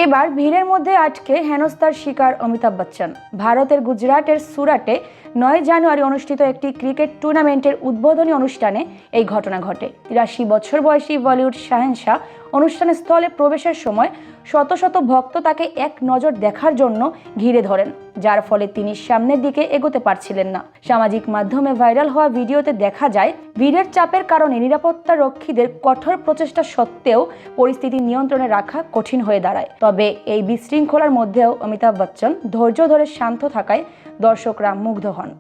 এবার ভিড়ের মধ্যে আটকে হেনস্থার শিকার অমিতাভ বচ্চন। ভারতের গুজরাটের সুরাটে 9 জানুয়ারি অনুষ্ঠিত একটি ক্রিকেট টুর্নামেন্টের উদ্বোধনী অনুষ্ঠানে এই ঘটনা ঘটে। 83 বছর বয়সী বলিউড শাহেনশাহ অনুষ্ঠানের স্থলে প্রবেশের সময় শত শত ভক্ত তাকে এক নজর দেখার জন্য ঘিরে ধরেন, যার ফলে তিনি সামনের দিকে এগোতে পারছিলেন না। সামাজিক মাধ্যমে ভাইরাল হওয়া ভিডিওতে দেখা যায় ভিড়ের চাপের কারণে নিরাপত্তা রক্ষীদের কঠোর প্রচেষ্টা সত্ত্বেও পরিস্থিতি নিয়ন্ত্রণে রাখা কঠিন হয়ে দাঁড়ায়। তবে এই বিশৃঙ্খলার মধ্যেও অমিতাভ বচ্চন ধৈর্য ধরে শান্ত থাকায় দর্শকরা মুগ্ধ হন।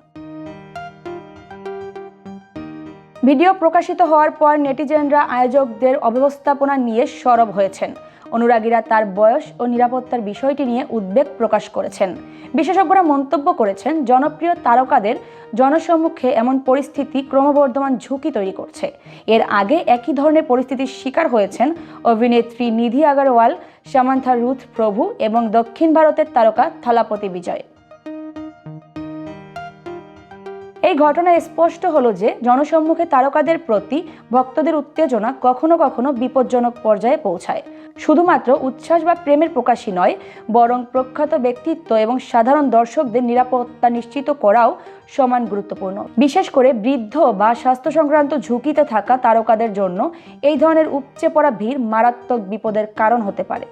ভিডিও প্রকাশিত হওয়ার পর নেটিজেনরা আয়োজকদের অব্যবস্থাপনা নিয়ে সরব হয়েছেন। অনুরাগীরা তার বয়স ও নিরাপত্তার বিষয়টি নিয়ে উদ্বেগ প্রকাশ করেছেন। বিশেষজ্ঞরা মন্তব্য করেছেন, জনপ্রিয় তারকাদের জনসম্মুখে এমন পরিস্থিতি ক্রমবর্ধমান ঝুঁকি তৈরি করছে। এর আগে একই ধরনের পরিস্থিতির শিকার হয়েছেন অভিনেত্রী নিধি আগরওয়াল, সামান্থা রুথ প্রভু এবং দক্ষিণ ভারতের তারকা থালাপতি বিজয়। এই ঘটনায় স্পষ্ট হলো যে জনসম্মুখে তারকাদের প্রতি ভক্তদের উত্তেজনা কখনো কখনো বিপজ্জনক পর্যায়ে পৌঁছায়। শুধুমাত্র উচ্ছ্বাস বা প্রেমের প্রকাশই নয়, বরং প্রখ্যাত ব্যক্তিত্ব এবং সাধারণ দর্শকদের নিরাপত্তা নিশ্চিত করাও সমান গুরুত্বপূর্ণ। বিশেষ করে বৃদ্ধ বা স্বাস্থ্য সংক্রান্ত ঝুঁকিতে থাকা তারকাদের জন্য এই ধরনের উপচে পড়া ভিড় মারাত্মক বিপদের কারণ হতে পারে।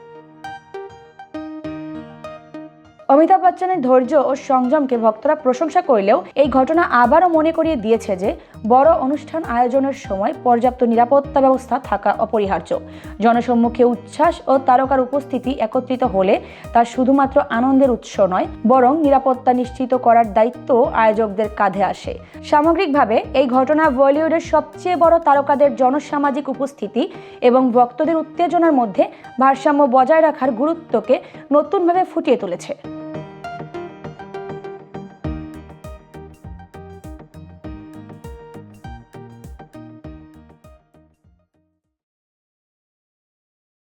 অমিতাভ বচ্চনের ধৈর্য ও সংযমকে ভক্তরা প্রশংসা করলেও এই ঘটনা আবারও মনে করিয়ে দিয়েছে যে বড় অনুষ্ঠান আয়োজনের সময় পর্যাপ্ত নিরাপত্তা ব্যবস্থা থাকা অপরিহার্য। জনসম্মুখে উচ্ছ্বাস ও তারকার উপস্থিতি একত্রিত হলে তা শুধুমাত্র আনন্দের উৎস নয়, বরং নিরাপত্তা নিশ্চিত করার দায়িত্ব আয়োজকদের কাঁধে আসে। সামগ্রিকভাবে এই ঘটনা বলিউডের সবচেয়ে বড় তারকাদের জনসামাজিক উপস্থিতি এবং ভক্তদের উত্তেজনার মধ্যে ভারসাম্য বজায় রাখার গুরুত্বকে নতুনভাবে ফুটিয়ে তুলেছে।